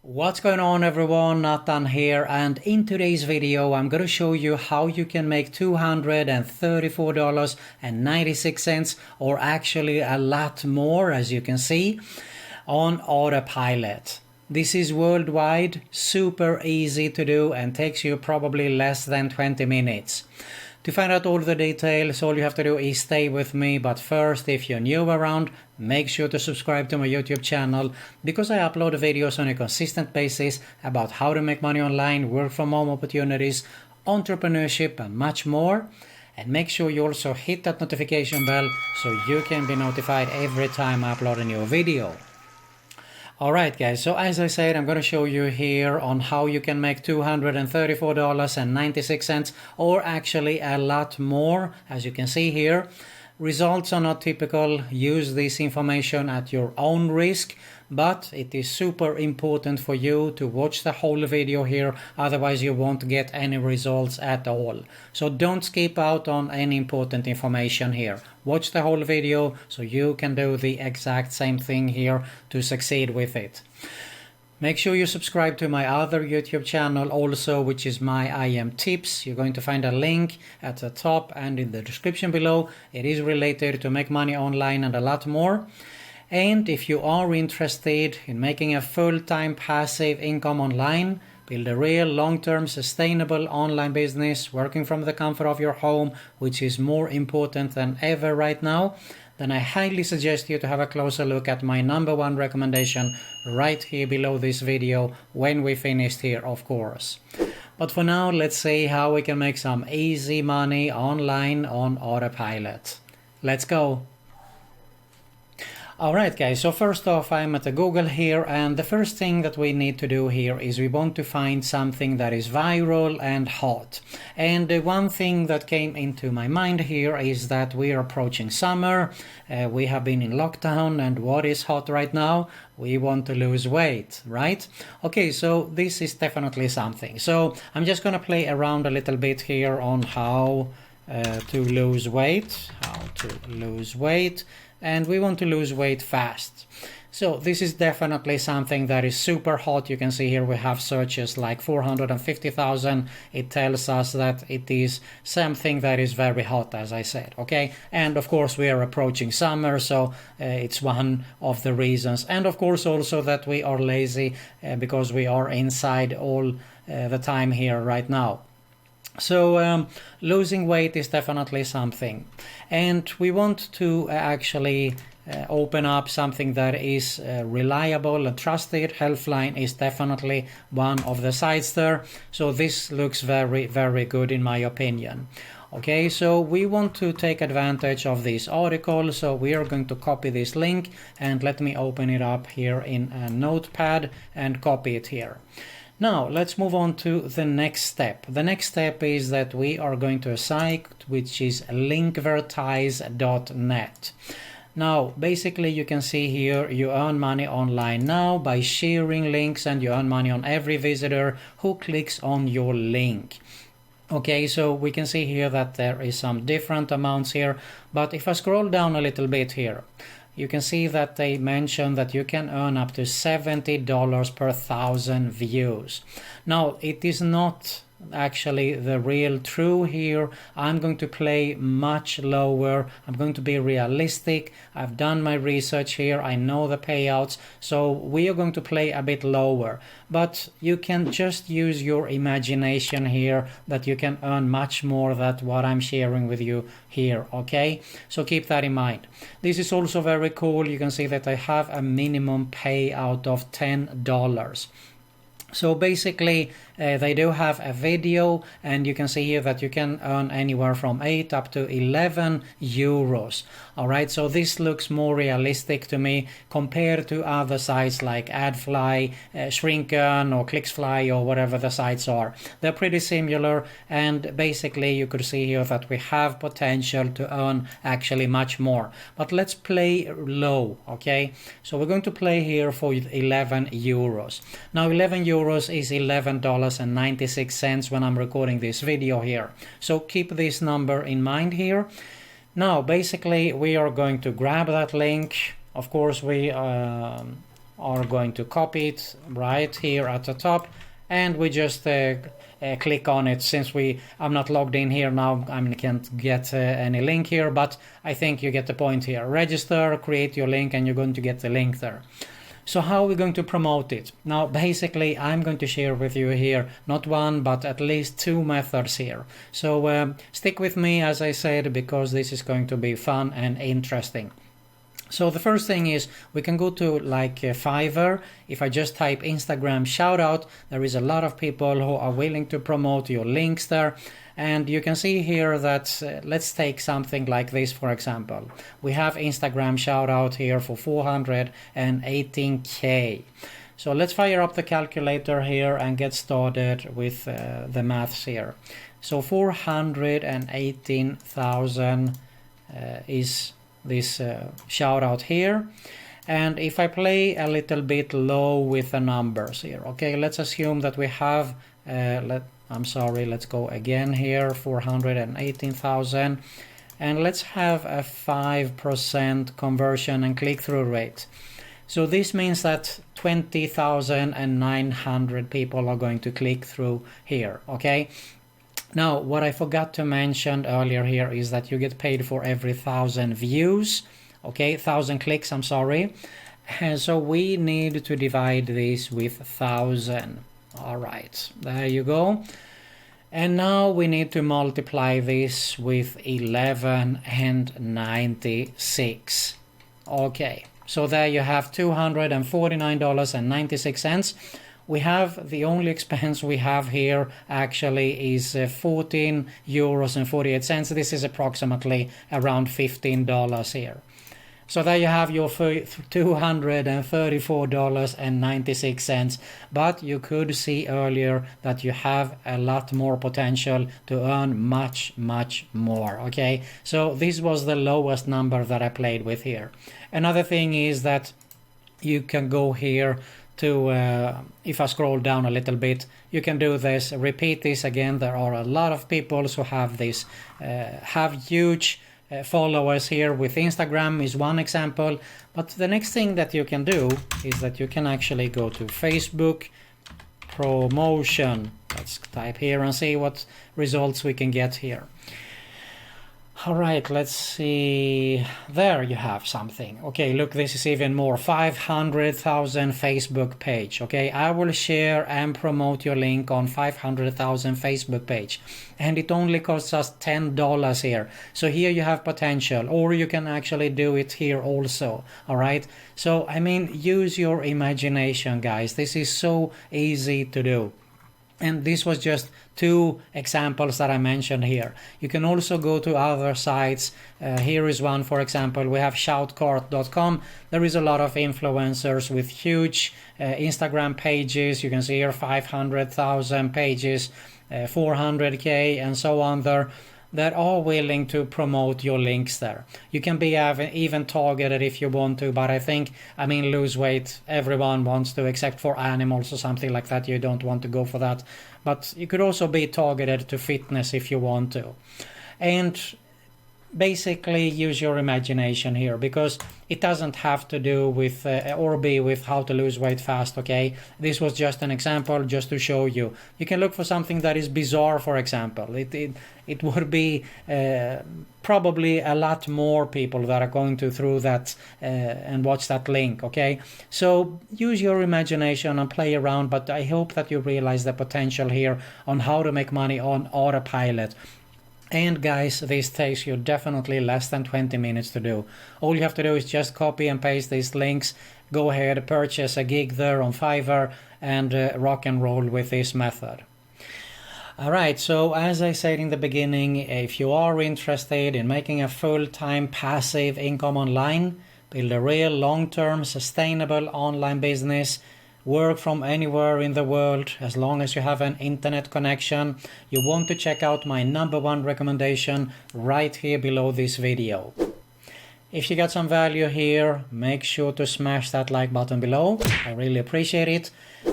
What's going on everyone, Nathan here, and in today's video I'm going to show you how you can make $234.96 or actually a lot more, as you can see, on Autopilot. This is worldwide, super easy to do and takes you probably less than 20 minutes. To find out all the details, all you have to do is stay with me, but first, if you're new around, make sure to subscribe to my YouTube channel, because I upload videos on a consistent basis about how to make money online, work from home opportunities, entrepreneurship and much more. And make sure you also hit that notification bell so you can be notified every time I upload a new video. Alright guys, so as I said, I'm going to show you here on how you can make $234.96 or actually a lot more, as you can see here. Results are not typical, use this information at your own risk, but it is super important for you to watch the whole video here, otherwise you won't get any results at all. So don't skip out on any important information here. Watch the whole video so you can do the exact same thing here to succeed with it. Make sure you subscribe to my other YouTube channel also, which is my IM Tips. You're going to find a link at the top and in the description below. It is related to make money online and a lot more. And if you are interested in making a full-time passive income online, build a real long-term sustainable online business working from the comfort of your home, which is more important than ever right now, then I highly suggest you to have a closer look at my #1 recommendation right here below this video when we finished here, of course. But for now, let's see how we can make some easy money online on Autopilot. Let's go! Alright guys, so first off I'm at the Google here, and the first thing that we need to do here is we want to find something that is viral and hot. And the one thing that came into my mind here is that we are approaching summer, we have been in lockdown, and what is hot right now? We want to lose weight, right? Okay, so this is definitely something. So I'm just gonna play around a little bit here on how to lose weight, and we want to lose weight fast. So this is definitely something that is super hot. You can see here we have searches like 450,000. It tells us that it is something that is very hot, as I said, okay? And of course we are approaching summer, so it's one of the reasons. And of course also that we are lazy because we are inside all the time here right now. So losing weight is definitely something, and we want to actually open up something that is reliable and trusted. Healthline is definitely one of the sites there, so this looks very, very good in my opinion. Okay, so we want to take advantage of this article, so we are going to copy this link, and let me open it up here in a notepad and copy it here. Now let's move on to the next step. The next step is that we are going to a site which is linkvertise.net. Now basically you can see here you earn money online now by sharing links, and you earn money on every visitor who clicks on your link. Okay, so we can see here that there is some different amounts here, but if I scroll down a little bit here, you can see that they mention that you can earn up to $70 per 1,000 views. Now, it is not actually the real true here. I'm going to play much lower. I'm going to be realistic. I've done my research here. I know the payouts. So we are going to play a bit lower. But you can just use your imagination here, that you can earn much more than what I'm sharing with you here, okay? So keep that in mind. This is also very cool. You can see that I have a minimum payout of $10. So basically they do have a video, and you can see here that you can earn anywhere from 8 up to 11 euros. Alright, so this looks more realistic to me compared to other sites like AdFly, Shrinken or ClicksFly or whatever the sites are. They're pretty similar, and basically you could see here that we have potential to earn actually much more. But let's play low, okay? So we're going to play here for 11 euros. Now 11 euros is $11.96 when I'm recording this video here. So keep this number in mind here. Now basically we are going to grab that link. Of course we are going to copy it right here at the top, and we just click on it. Since I'm not logged in here now, I can't get any link here, but I think you get the point here. Register, create your link, and you're going to get the link there. So how are we going to promote it? Now basically I'm going to share with you here not one but at least two methods here. So stick with me, as I said, because this is going to be fun and interesting. So the first thing is we can go to like Fiverr. If I just type Instagram shoutout, there is a lot of people who are willing to promote your links there. And you can see here that let's take something like this, for example. We have Instagram shoutout here for 418k. So let's fire up the calculator here and get started with the maths here. So 418,000 is this shout out here. And if I play a little bit low with the numbers here, okay, let's assume that we have let's go again here, 418,000, and let's have a 5% conversion and click-through rate. So this means that 20,900 people are going to click through here, okay? Now, what I forgot to mention earlier here is that you get paid for every 1,000 views, okay, 1,000 clicks, I'm sorry. And so we need to divide this with 1,000. All right, there you go. And now we need to multiply this with 11.96. Okay, so there you have $249.96. We have the only expense we have here actually is 14 euros and 48 cents. This is approximately around $15 here. So there you have your $234.96. But you could see earlier that you have a lot more potential to earn much, much more. Okay, so this was the lowest number that I played with here. Another thing is that you can go here to if I scroll down a little bit, you can do this, repeat this again. There are a lot of people who have this, have huge followers here with Instagram is one example. But the next thing that you can do is that you can actually go to Facebook promotion. Let's type here and see what results we can get here. All right, let's see. There you have something. Okay, look, this is even more. 500,000 Facebook page. Okay, I will share and promote your link on 500,000 Facebook page. And it only costs us $10 here. So here you have potential, or you can actually do it here also. All right. So, I mean, use your imagination, guys. This is so easy to do. And this was just two examples that I mentioned here. You can also go to other sites. Here is one, for example. We have shoutcart.com. There is a lot of influencers with huge Instagram pages. You can see here 500,000 pages, 400k and so on there, that are willing to promote your links there. You can be even targeted if you want to, but I mean, lose weight, everyone wants to, except for animals or something like that. You don't want to go for that. But you could also be targeted to fitness if you want to. And basically use your imagination here, because it doesn't have to do with or be with how to lose weight fast. Okay, this was just an example just to show you. You can look for something that is bizarre, for example. It would be probably a lot more people that are going to through that and watch that link. Okay, so use your imagination and play around, but I hope that you realize the potential here on how to make money on Autopilot. And guys, this takes you definitely less than 20 minutes to do. All you have to do is just copy and paste these links, go ahead, purchase a gig there on Fiverr, and rock and roll with this method. Alright, so as I said in the beginning, if you are interested in making a full-time passive income online, build a real long-term sustainable online business, work from anywhere in the world as long as you have an internet connection, you want to check out my #1 recommendation right here below this video. If you got some value here, make sure to smash that like button below. I really appreciate it.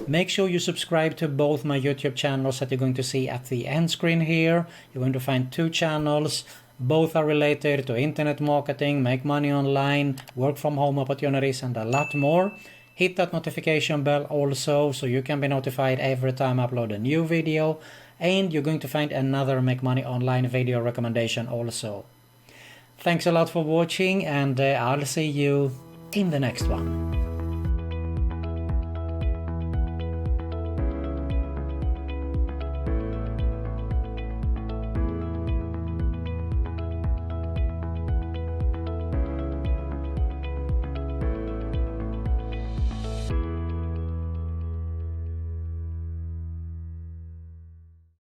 Make sure you subscribe to both my YouTube channels that you're going to see at the end screen here. You're going to find two channels. Both are related to internet marketing, make money online, work from home opportunities, and a lot more. Hit that notification bell also, so you can be notified every time I upload a new video, and you're going to find another Make Money Online video recommendation also. Thanks a lot for watching, and I'll see you in the next one.